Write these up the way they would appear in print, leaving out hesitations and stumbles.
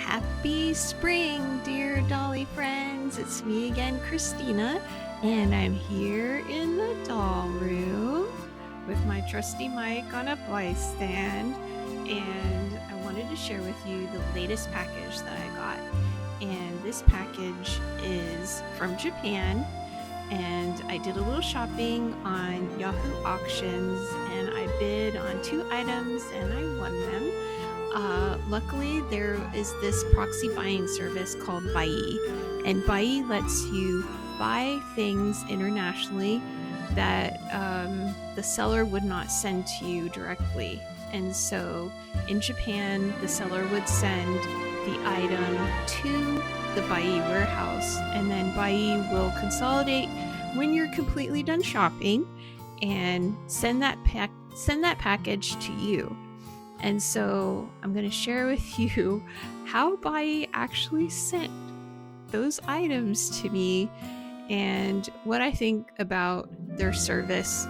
Happy spring, dear dolly friends. It's me again, Christina, and I'm here in the doll room with my trusty mic on a Blythe stand, and I wanted to share with you the latest package that I got. And this package is from Japan, and I did a little shopping on Yahoo auctions, and I bid on 2 items and I won them. Luckily, there is this proxy buying service called Buyee, and Buyee lets you buy things internationally that the seller would not send to you directly. And so in Japan, the seller would send the item to the Buyee warehouse, and then Buyee will consolidate when you're completely done shopping and send that package to you. And so I'm going to share with you how Buyee actually sent those items to me and what I think about their service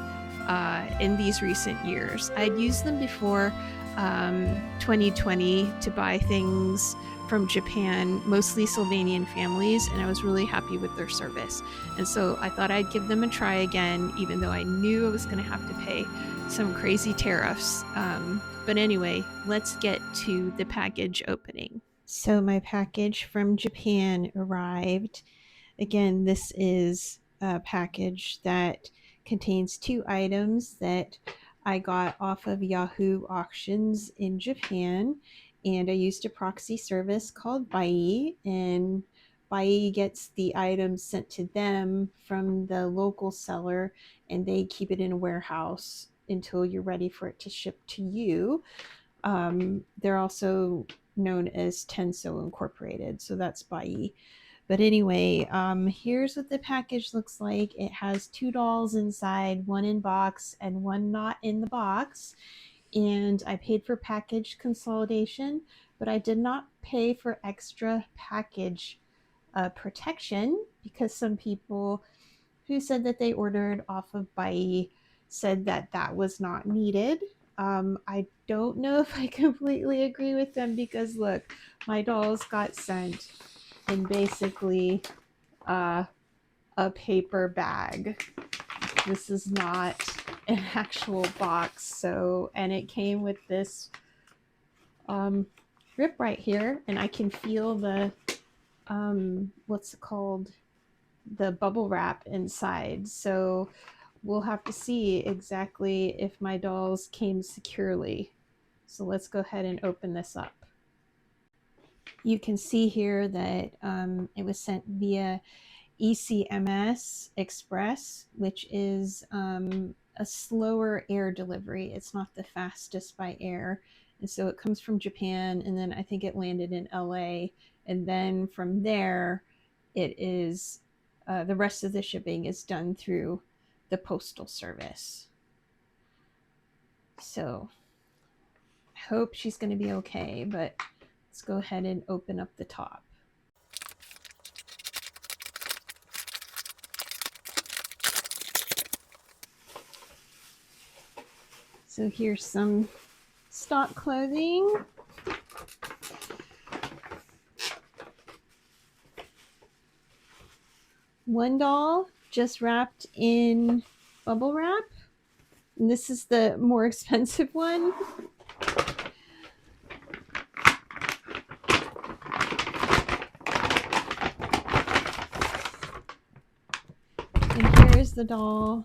in these recent years. I'd used them before 2020 to buy things from Japan, mostly Sylvanian families, and I was really happy with their service. And so I thought I'd give them a try again, even though I knew I was going to have to pay some crazy tariffs. But anyway, let's get to the package opening. So my package from Japan arrived. Again, this is a package that contains 2 items that I got off of Yahoo auctions in Japan, and I used a proxy service called Buyee, and Buyee gets the items sent to them from the local seller, and they keep it in a warehouse until you're ready for it to ship to you. They're also known as Tenso Incorporated, so that's Buyee. But anyway, here's what the package looks like. It has 2 dolls inside, 1 in box and 1 not in the box. And I paid for package consolidation, but I did not pay for extra package protection, because some people who said that they ordered off of Buyee said that that was not needed. I don't know if I completely agree with them, because look, my dolls got sent in basically a paper bag. This is not an actual box. So, and it came with this rip right here, and I can feel the what's it called, the bubble wrap inside. So we'll have to see exactly if my dolls came securely. So let's go ahead and open this up. You can see here that it was sent via ECMS Express, which is a slower air delivery. It's not the fastest by air. And so it comes from Japan, and then I think it landed in LA. And then from there, it is the rest of the shipping is done through the postal service. So I hope she's going to be okay, but let's go ahead and open up the top. So here's some stock clothing. One doll just wrapped in bubble wrap. And this is the more expensive one. And here is the doll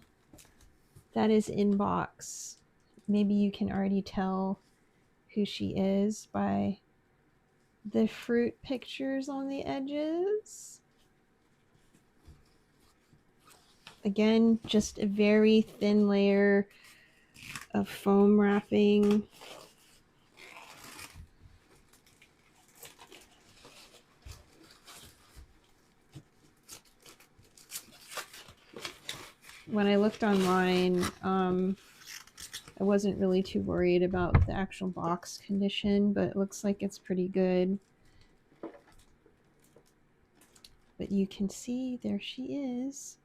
that is in box. Maybe you can already tell who she is by the fruit pictures on the edges. Again, just a very thin layer of foam wrapping. When I looked online, I wasn't really too worried about the actual box condition, but it looks like it's pretty good. But you can see there she is,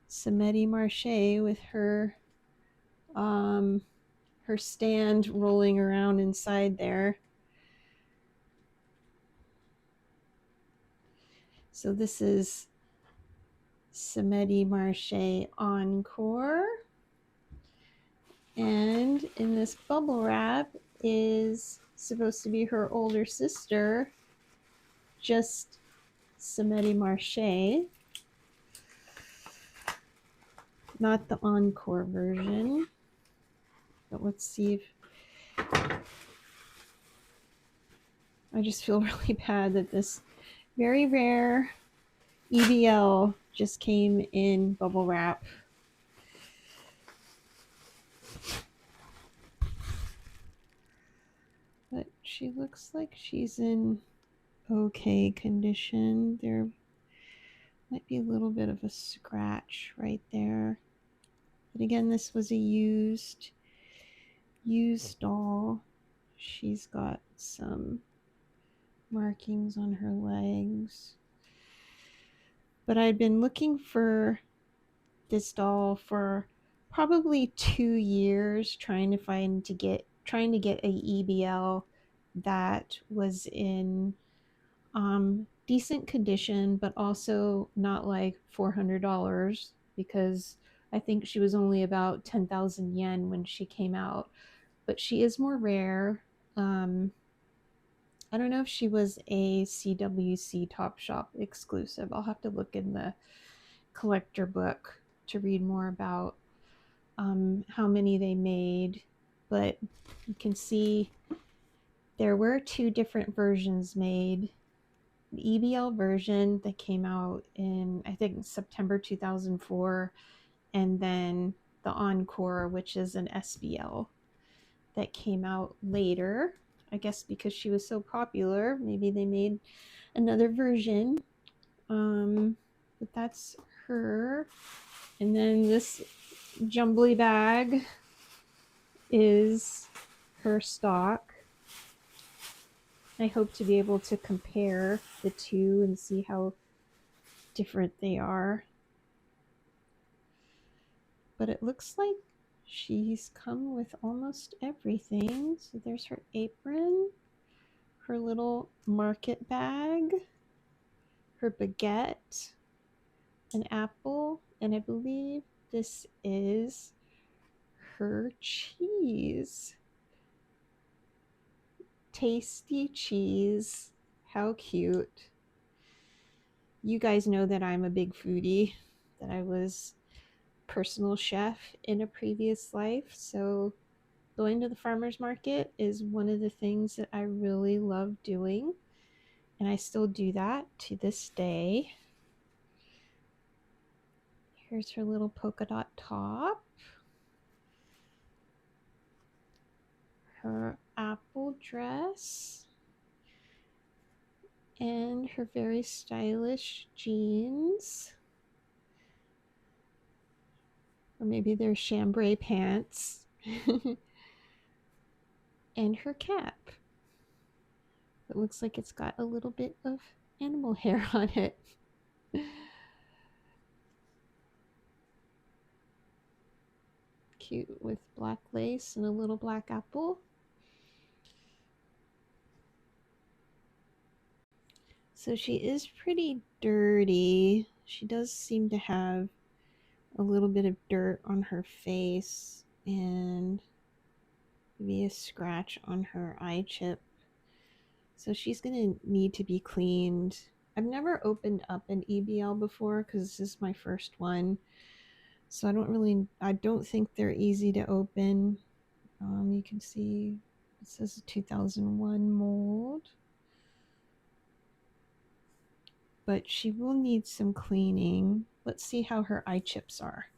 Samedi Marche, with her her stand rolling around inside there. So this is Samedi Marche Encore. And in this bubble wrap is supposed to be her older sister, just Samedi Marche, not the Encore version. But let's see if I just feel really bad that this very rare EBL just came in bubble wrap. But she looks like she's in okay condition. There might be a little bit of a scratch right there. But again, this was a used doll. She's got some markings on her legs. But I'd been looking for this doll for probably 2 years, trying to get a EBL that was in decent condition, but also not like $400, because I think she was only about 10,000 yen when she came out. But she is more rare. I don't know if she was a CWC Topshop exclusive. I'll have to look in the collector book to read more about how many they made. But you can see there were 2 different versions made. The EBL version that came out in, I think, September 2004, and then the Encore, which is an SBL that came out later. I guess because she was so popular, maybe they made another version. But that's her. And then this jumbly bag is her stock. I hope to be able to compare the two and see how different they are. But it looks like she's come with almost everything. So there's her apron, her little market bag, her baguette, an apple, and I believe this is her cheese. Tasty cheese. How cute. You guys know that I'm a big foodie, that I was personal chef in a previous life. So going to the farmer's market is one of the things that I really love doing. And I still do that to this day. Here's her little polka dot top. Her apple dress. And her very stylish jeans. Or maybe they're chambray pants. And her cap. It looks like it's got a little bit of animal hair on it. Cute, with black lace and a little black apple. So she is pretty dirty. She does seem to have a little bit of dirt on her face and maybe a scratch on her eye chip. So she's going to need to be cleaned. I've never opened up an EBL before because this is my first one. So I don't think they're easy to open. You can see it says a 2001 mold. But she will need some cleaning. Let's see how her eye chips are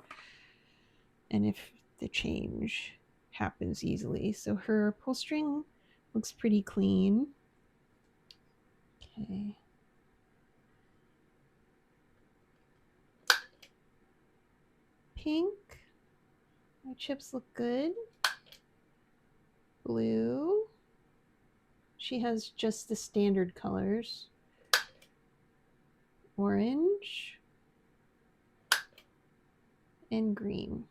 and if the change happens easily. So her pull string looks pretty clean. Okay. Pink. My chips look good. Blue. She has just the standard colors. Orange. And green.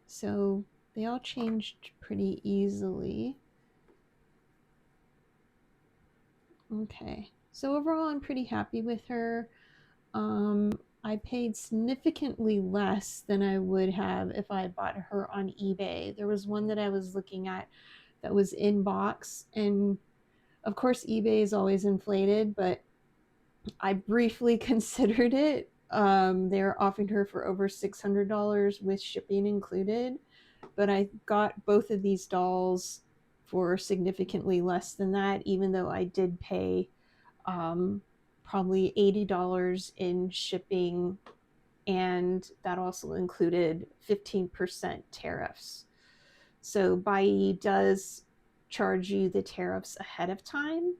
So they all changed pretty easily. Okay. So overall, I'm pretty happy with her. I paid significantly less than I would have if I had bought her on eBay. There was one that I was looking at that was in box, and of course eBay is always inflated, but I briefly considered it. They're offering her for over $600 with shipping included, but I got both of these dolls for significantly less than that, even though I did pay probably $80 in shipping, and that also included 15% tariffs. So Buyee does charge you the tariffs ahead of time,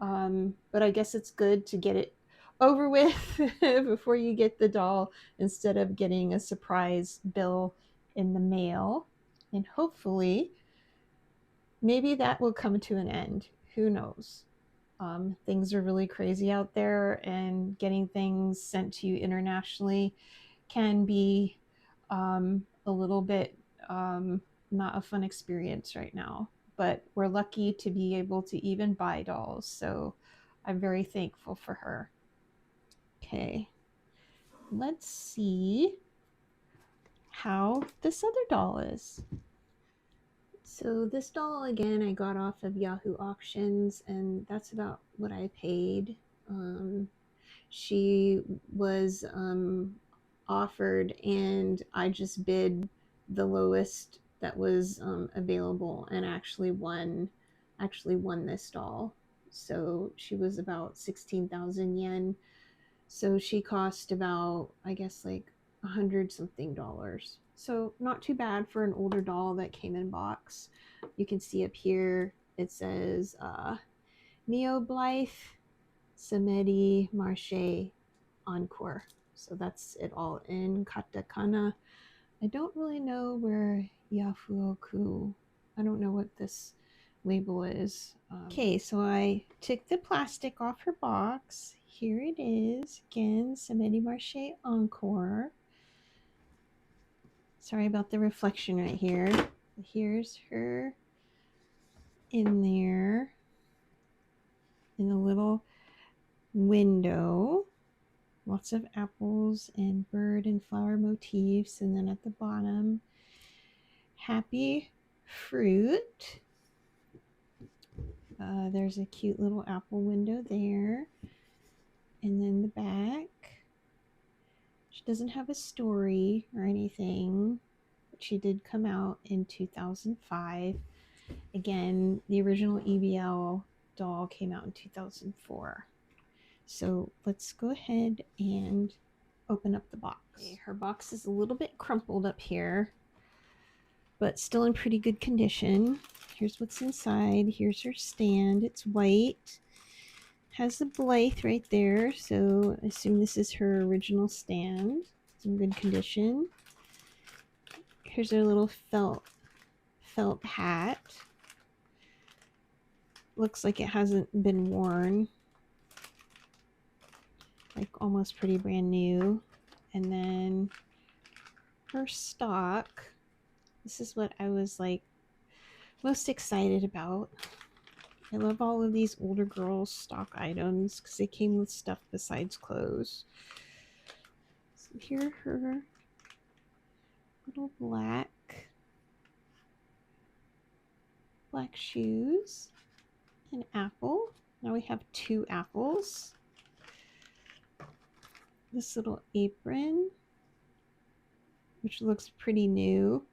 but I guess it's good to get it over with before you get the doll instead of getting a surprise bill in the mail. And hopefully, maybe that will come to an end. Who knows? Things are really crazy out there, and getting things sent to you internationally can be a little bit not a fun experience right now. But we're lucky to be able to even buy dolls, so I'm very thankful for her. Okay, let's see how this other doll is. So this doll, again, I got off of Yahoo auctions, and that's about what I paid. She was offered, and I just bid the lowest that was available, and actually won this doll. So she was about 16,000 yen. So she cost about, I guess, like $100 something. So not too bad for an older doll that came in box. You can see up here it says Neo Blythe Samedi Marche Encore. So that's it all in katakana. I don't really know where Yafuoku. I don't know what this label is. Okay, so I took the plastic off her box. Here it is. Again, Samedi Marche Encore. Sorry about the reflection right here. Here's her in there in the little window. Lots of apples and bird and flower motifs. And then at the bottom, happy fruit. There's a cute little apple window there. And then the back. She doesn't have a story or anything, but she did come out in 2005. Again, the original EBL doll came out in 2004. So let's go ahead and open up the box. Okay, her box is a little bit crumpled up here, but still in pretty good condition. Here's what's inside. Here's her stand. It's white. Has the Blythe right there, so I assume this is her original stand. It's in good condition. Here's her little felt hat. Looks like it hasn't been worn. Like almost pretty brand new. And then her stock. This is what I was like most excited about. I love all of these older girls stock items because they came with stuff besides clothes. So here are her little black shoes. An apple. Now we have 2 apples. This little apron, which looks pretty new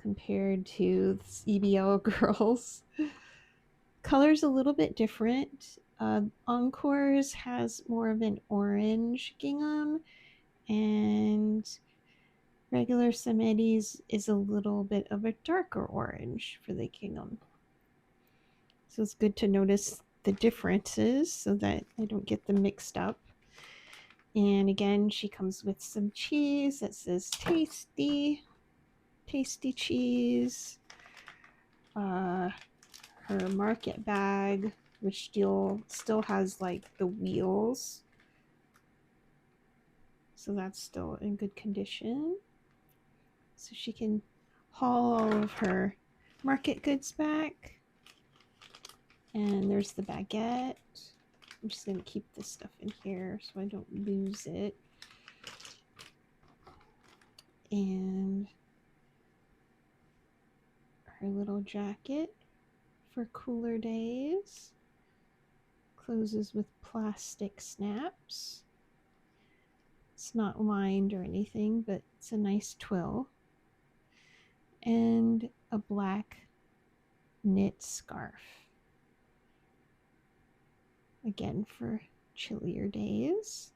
compared to EBL girls. Color's a little bit different. Encore's has more of an orange gingham, and regular Samedi's is a little bit of a darker orange for the gingham. So it's good to notice the differences so that I don't get them mixed up. And again, she comes with some cheese that says tasty cheese. Her market bag, which still has like the wheels, so that's still in good condition, so she can haul all of her market goods back. And there's the baguette, I'm just going to keep this stuff in here so I don't lose it. And her little jacket for cooler days. Closes with plastic snaps. It's not lined or anything, but it's a nice twill. And a black knit scarf. Again, for chillier days.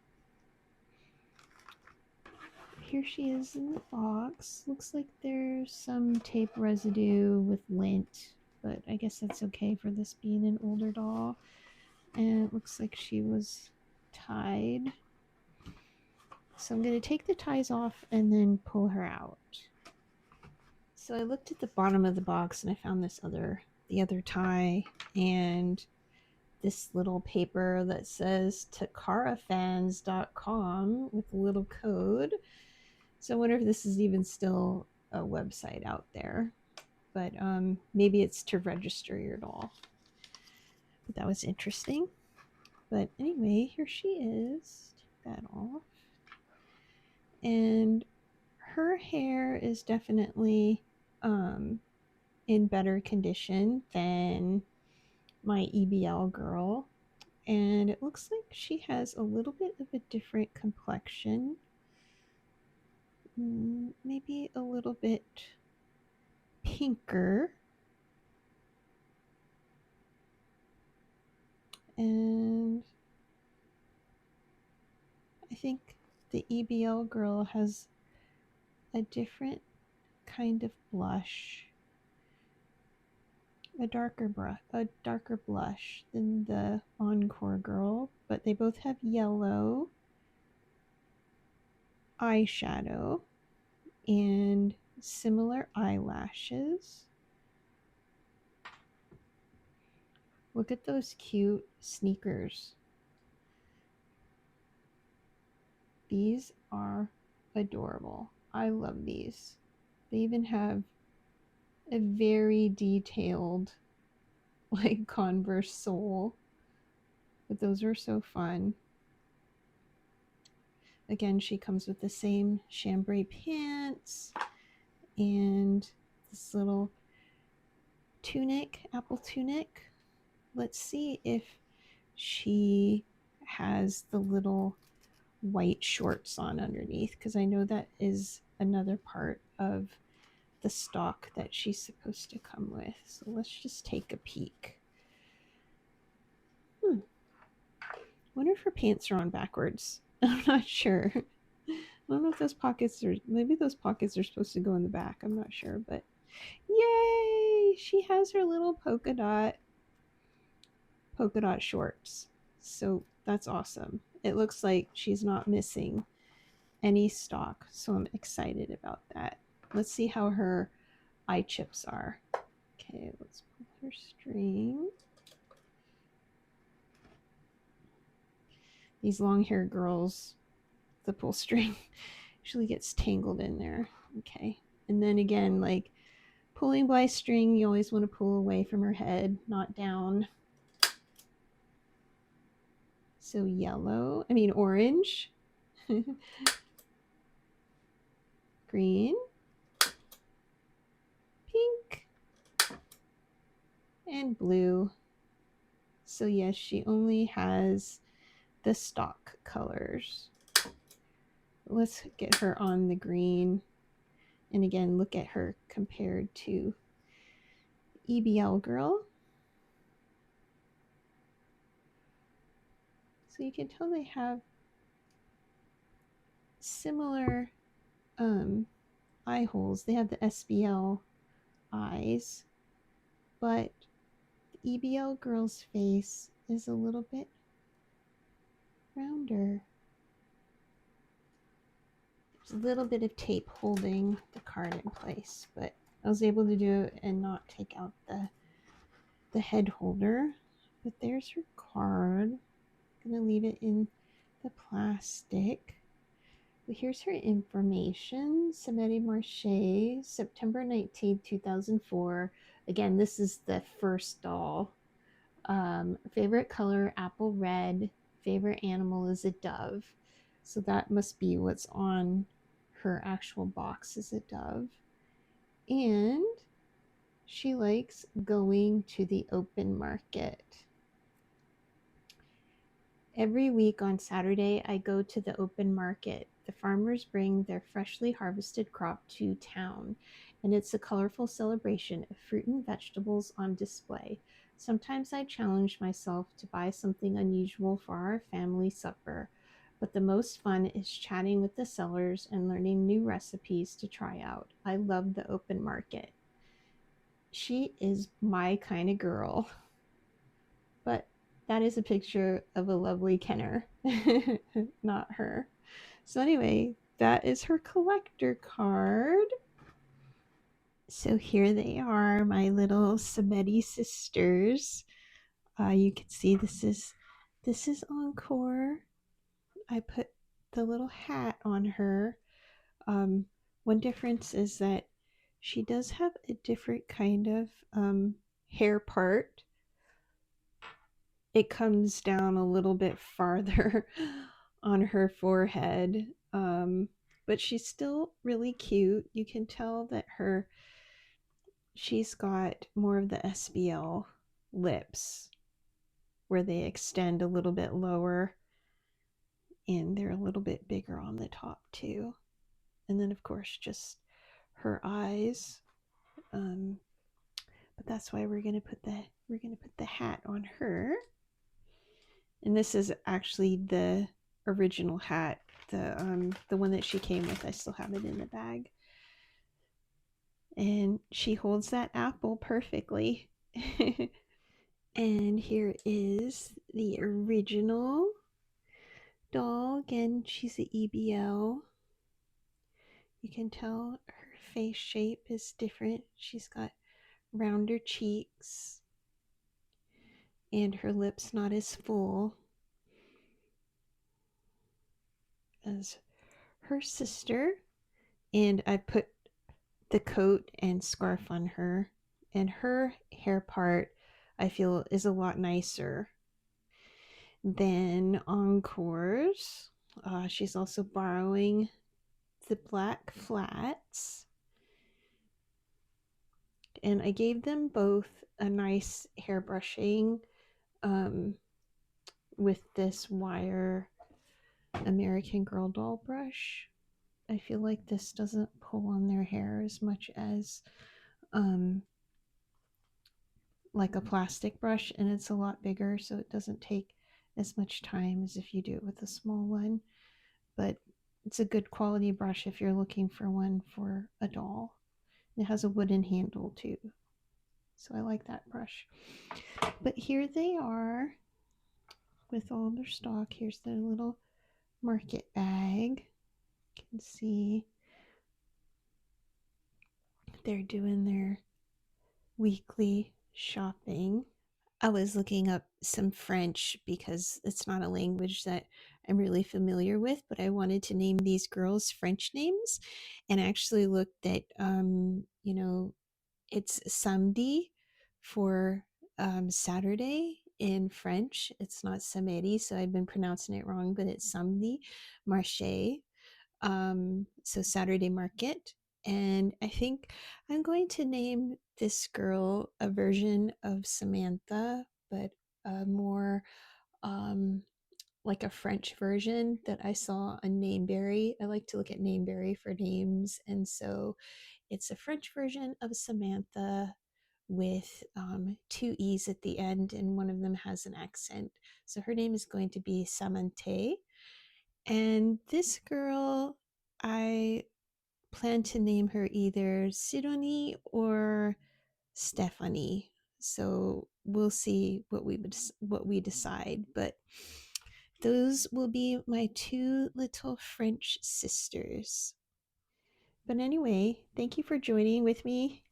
Here she is in the box. Looks like there's some tape residue with lint, but I guess that's okay for this being an older doll. And it looks like she was tied. So I'm going to take the ties off and then pull her out. So I looked at the bottom of the box and I found the other tie and this little paper that says takarafans.com with a little code. So I wonder if this is even still a website out there. But maybe it's to register your doll. But that was interesting. But anyway, here she is. Take that off. And her hair is definitely in better condition than my EBL girl. And it looks like she has a little bit of a different complexion. Maybe a little bit pinker. And I think the EBL girl has a different kind of blush. A darker blush than the Encore girl, but they both have yellow eyeshadow and similar eyelashes. Look at those cute sneakers. These are adorable. I love these. They even have a very detailed like Converse sole, but those are so fun. Again, she comes with the same chambray pants and this little tunic, apple tunic. Let's see if she has the little white shorts on underneath, because I know that is another part of the stock that she's supposed to come with. So let's just take a peek. Wonder if her pants are on backwards. I'm not sure. I don't know if those pockets are, maybe those pockets are supposed to go in the back. I'm not sure, but yay! She has her little polka dot shorts. So that's awesome. It looks like she's not missing any stock. So I'm excited about that. Let's see how her eye chips are. Okay, let's pull her string. These long hair girls, the pull string usually gets tangled in there. Okay. And then again, like pulling Blythe string, you always want to pull away from her head, not down. So orange, green, pink, and blue. So yes, she only has the stock colors. Let's get her on the green. And again, look at her compared to EBL girl. So you can tell they have similar eye holes. They have the SBL eyes, but the EBL girl's face is a little bit rounder. There's a little bit of tape holding the card in place, but I was able to do it and not take out the head holder. But there's her card. I'm gonna leave it in the plastic. But here's her information. Samedi Marche, September 19th, 2004. Again, this is the first doll Favorite color, apple red. Favorite animal is a dove. So that must be what's on her actual box, is a dove. And she likes going to the open market. Every week on Saturday, I go to the open market. The farmers bring their freshly harvested crop to town, and it's a colorful celebration of fruit and vegetables on display. Sometimes I challenge myself to buy something unusual for our family supper, but the most fun is chatting with the sellers and learning new recipes to try out. I love the open market. She is my kind of girl. But that is a picture of a lovely Kenner, not her. So anyway, that is her collector card. So here they are, my little Samedi Sisters. You can see this is Encore. I put the little hat on her. One difference is that she does have a different kind of hair part. It comes down a little bit farther on her forehead, but she's still really cute. You can tell that she's got more of the SBL lips where they extend a little bit lower, and they're a little bit bigger on the top too. And then of course just her eyes. But that's why we're gonna put the hat on her. And this is actually the original hat, the one that she came with. I still have it in the bag. And she holds that apple perfectly. And here is the original doll. Again, she's an EBL. You can tell her face shape is different. She's got rounder cheeks and her lips not as full as her sister. And I put the coat and scarf on her, and her hair part I feel is a lot nicer than Encore's. She's also borrowing the black flats, and I gave them both a nice hair brushing with this wire American Girl doll brush. I feel like this doesn't pull on their hair as much as like a plastic brush, and it's a lot bigger, so it doesn't take as much time as if you do it with a small one. But it's a good quality brush if you're looking for one for a doll. It has a wooden handle too, so I like that brush. But here they are with all their stock. Here's their little market bag. You can see they're doing their weekly shopping. I was looking up some French because it's not a language that I'm really familiar with, but I wanted to name these girls French names, and actually looked at, it's samedi for Saturday in French. It's not samedi, so I've been pronouncing it wrong, but it's Samedi Marche. So Saturday market. And I think I'm going to name this girl a version of Samantha, but more like a French version that I saw on Nameberry. I like to look at Nameberry for names, and so it's a French version of Samantha with two E's at the end, and one of them has an accent. So her name is going to be Samantheé. And this girl, I plan to name her either Sidonie or Stèphanie. So we'll see what we decide. But those will be my two little French sisters. But anyway, thank you for joining with me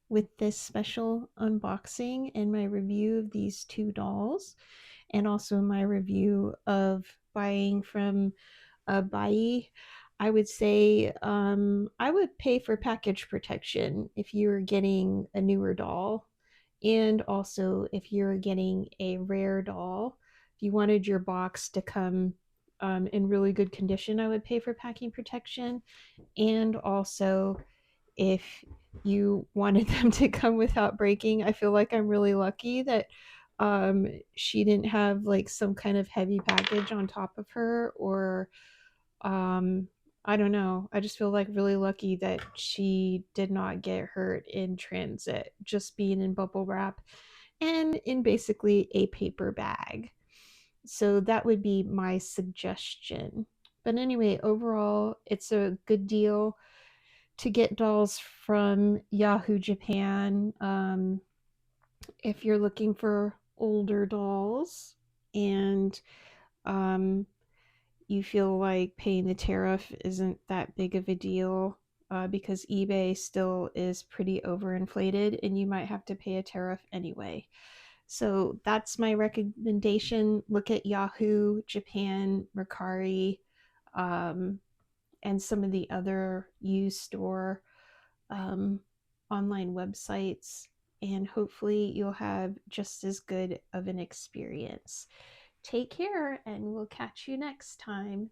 with this special unboxing and my review of these two dolls, and also my review of buying from Buyee. I would say I would pay for package protection if you were getting a newer doll And also, if you're getting a rare doll, if you wanted your box to come in really good condition, I would pay for packing protection. And also, if you wanted them to come without breaking, I feel like I'm really lucky that she didn't have like some kind of heavy package on top of her, or um I don't know. I just feel like really lucky that she did not get hurt in transit, just being in bubble wrap and in basically a paper bag. So that would be my suggestion. But anyway, overall, it's a good deal to get dolls from Yahoo Japan. If you're looking for older dolls and um, you feel like paying the tariff isn't that big of a deal, because eBay still is pretty overinflated and you might have to pay a tariff anyway. So that's my recommendation. Look at Yahoo, Japan, Mercari, um, and some of the other used store um, online websites, and hopefully you'll have just as good of an experience. Take care, and we'll catch you next time.